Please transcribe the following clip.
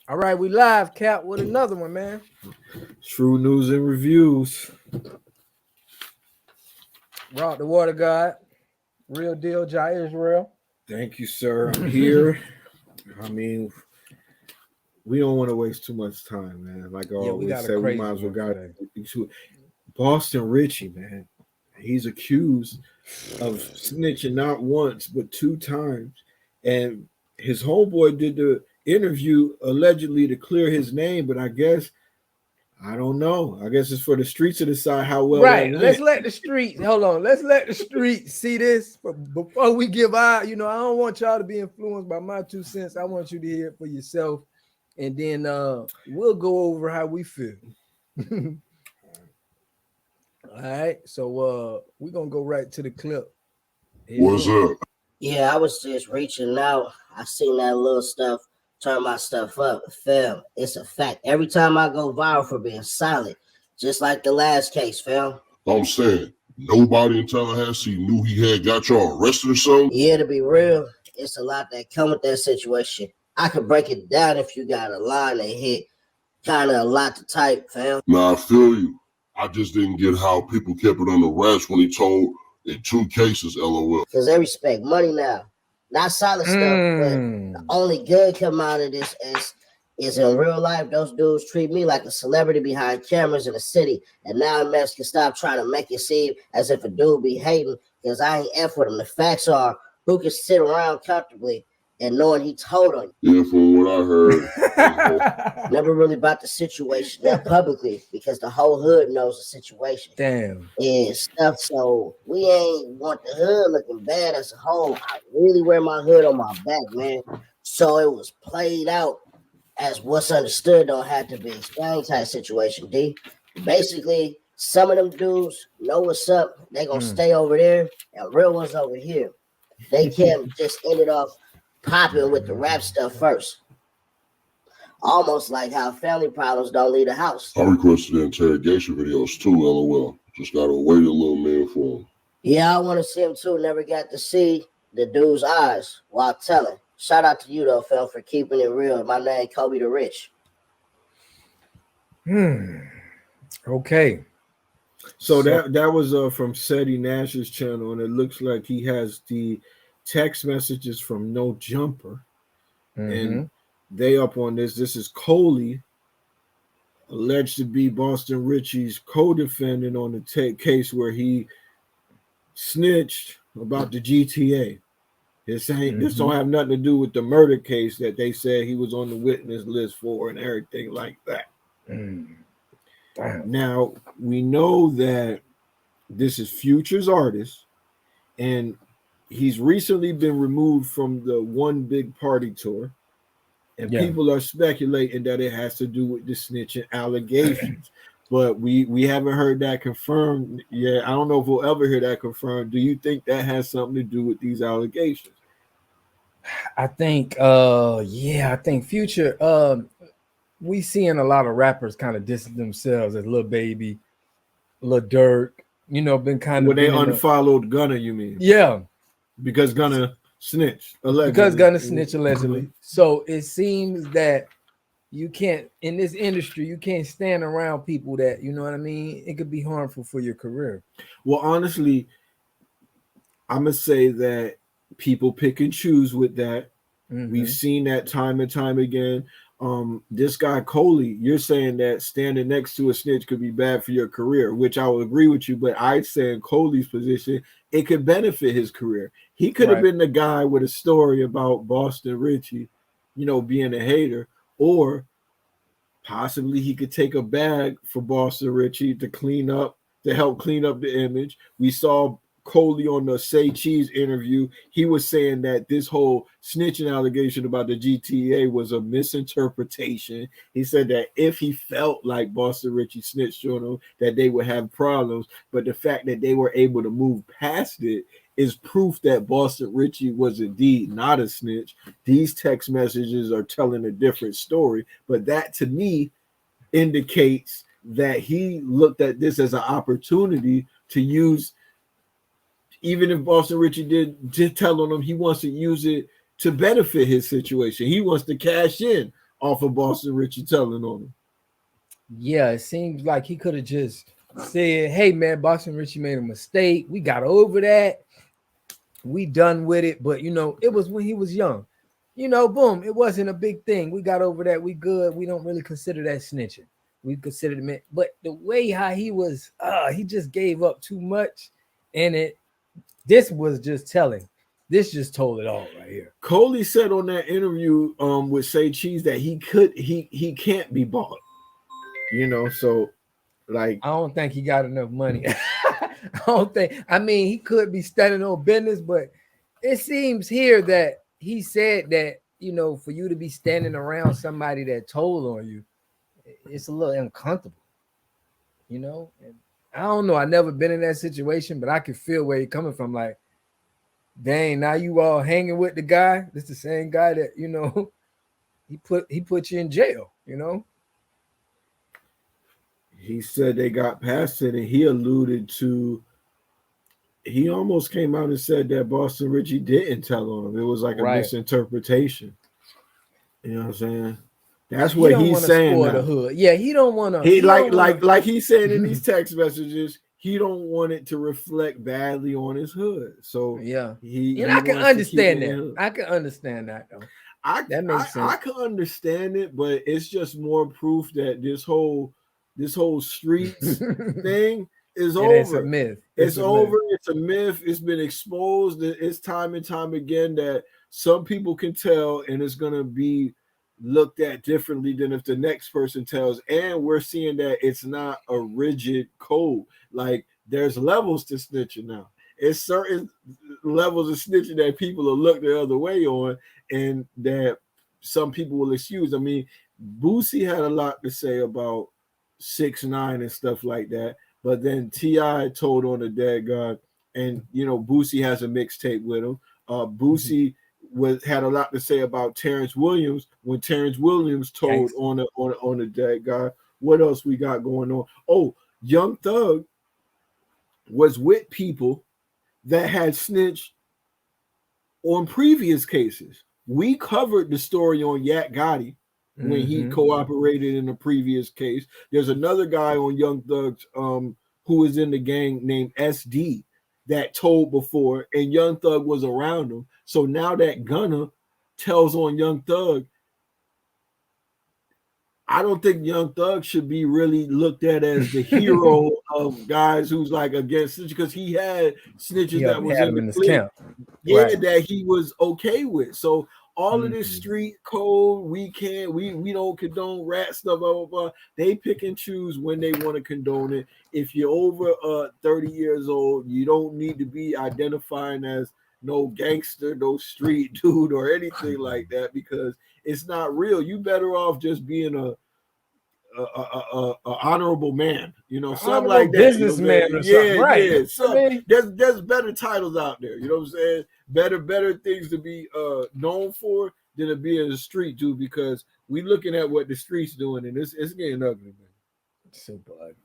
All right, we live, Cap, with another one, man. True news and reviews. Rock the Water God, real deal, Jai Israel. Thank you, sir. I'm here. I mean, we don't want to waste too much time, man. Like I Yeah, we always got a say, we crazy might as well one got today. Boston Richey, man. He's accused of snitching not once but two times, and his homeboy did the interview allegedly to clear his name, but I guess I don't know. I guess it's for the streets to decide how well that Right, let's went. let the streets, hold on, let's let the streets see this. But before we give out, I don't want y'all to be influenced by my 2 cents. I want you to hear it for yourself. And then we'll go over how we feel. All right, so we're gonna go right to the clip. What's up? Yeah, I was just reaching out. I seen that little stuff, turn my stuff up. Fam, it's a fact. Every time I go viral for being silent, just like the last case, fam. I'm saying, nobody in Tallahassee knew he had got y'all arrested or something? Yeah, to be real, it's a lot that come with that situation. I could break it down if you got a line that hit. Kind of a lot to type, fam. Nah, I feel you. I just didn't get how people kept it on the rest when he told in 2 cases, LOL. Because they respect money now. Not solid stuff, but the only good come out of this is in real life, those dudes treat me like a celebrity behind cameras in the city. And now Mess can stop trying to make it seem as if a dude be hating because I ain't F with him. The facts are, who can sit around comfortably and knowing he told on you. Yeah, from what I heard. Never really about the situation, not publicly, because the whole hood knows the situation. Damn. And stuff, so we ain't want the hood looking bad as a whole. I really wear my hood on my back, man. So it was played out as what's understood don't have to be explained type situation, D. Basically, some of them dudes know what's up. They gonna stay over there, and real ones over here. They can't just end it off popping with the rap stuff first. Almost like how family problems don't leave the house. I requested the interrogation videos too, LOL. Just gotta wait a little minute for him. Yeah, I want to see him too. Never got to see the dude's eyes while telling. Shout out to you though, Phil, for keeping it real. My name Koly the Rich. Okay. So that was from Seti Nash's channel, and it looks like he has the text messages from No Jumper, and they up on this. This is Koly, alleged to be Boston Richey's co-defendant on the case where he snitched about the GTA. This don't have nothing to do with the murder case that they said he was on the witness list for and everything like that. Now, we know that this is Future's artist, and he's recently been removed from the One Big Party tour, and people are speculating that it has to do with the snitching allegations. But we haven't heard that confirmed yet. I don't know if we'll ever hear that confirmed. Do you think that has something to do with these allegations? I think I think Future, we seeing a lot of rappers kind of distance themselves as Lil Baby, Lil Durk, been kind of when they unfollowed Gunna, you mean? Yeah. Because Gunna snitched allegedly. Because Gunna snitched allegedly. So it seems that you can't, in this industry, you can't stand around people that, you know what I mean? It could be harmful for your career. Well, honestly, I'm going to say that people pick and choose with that. We've seen that time and time again. This guy, Koly, you're saying that standing next to a snitch could be bad for your career, which I will agree with you. But I'd say in Koly's position, it could benefit his career. He could have been the guy with a story about Boston Richey, being a hater, or possibly he could take a bag for Boston Richey to help clean up the image. We saw Koly on the Say Cheese interview. He was saying that this whole snitching allegation about the GTA was a misinterpretation. He said that if he felt like Boston Richey snitched on him, that they would have problems. But the fact that they were able to move past it is proof that Boston Richey was indeed not a snitch. These text messages are telling a different story. But that, to me, indicates that he looked at this as an opportunity to use. Even if Boston Richey did tell on him, he wants to use it to benefit his situation. He wants to cash in off of Boston Richey telling on him. Yeah, it seems like he could have just said, hey man, Boston Richey made a mistake. We got over that. We done with it. But it was when he was young. Boom, it wasn't a big thing. We got over that. We good. We don't really consider that snitching. We considered it, but the way how he was, he just gave up too much, and this was just telling. This just told it all right here. Koly said on that interview with Say Cheese that he can't be bought. So like I don't think he got enough money. I mean, he could be standing on business, but it seems here that he said that, for you to be standing around somebody that told on you, it's a little uncomfortable, and I don't know. I never been in that situation, but I can feel where you're coming from. Like, dang, now you all hanging with the guy. This the same guy that, he put you in jail, He said they got past it, and he alluded to, he almost came out and said that Boston Richey didn't tell on him. It was like a misinterpretation. You know what I'm saying? That's what he's saying now. The hood. Yeah, he don't want to. He like he's saying in these text messages, he don't want it to reflect badly on his hood. So yeah, he I can understand that. I can understand that though. That makes sense. I can understand it, but it's just more proof that this whole streets thing is over. It's a myth. It's over. It's a myth. It's been exposed. It's time and time again that some people can tell, and it's gonna be looked at differently than if the next person tells. And we're seeing that it's not a rigid code. Like, there's levels to snitching now. It's certain levels of snitching that people will look the other way on, and that some people will excuse. I mean, Boosie had a lot to say about 6ix9ine and stuff like that, but then T.I. told on the dead guy, and Boosie has a mixtape with him. Boosie had a lot to say about Terrence Williams when Terrence Williams told on the dead guy. What else we got going on? Oh, Young Thug was with people that had snitched on previous cases. We covered the story on Yak Gotti when he cooperated in a previous case. There's another guy on Young Thug's who was in the gang named SD that told before, and Young Thug was around him. So now that Gunna tells on Young Thug, I don't think Young Thug should be really looked at as the hero of guys who's like against snitches, because he had snitches that was in the camp. Yeah, right. That he was okay with. So all of this street code, we don't condone rat stuff, blah, blah, blah. They pick and choose when they want to condone it. If you're over 30 years old, you don't need to be identifying as no gangster, no street dude or anything like that, because it's not real. You better off just being a honorable man, something like that. Businessman, right? Yeah. So there's better titles out there. You know what I'm saying? Better things to be known for than to be a street dude, because we looking at what the streets doing, and it's getting ugly, man. Super ugly.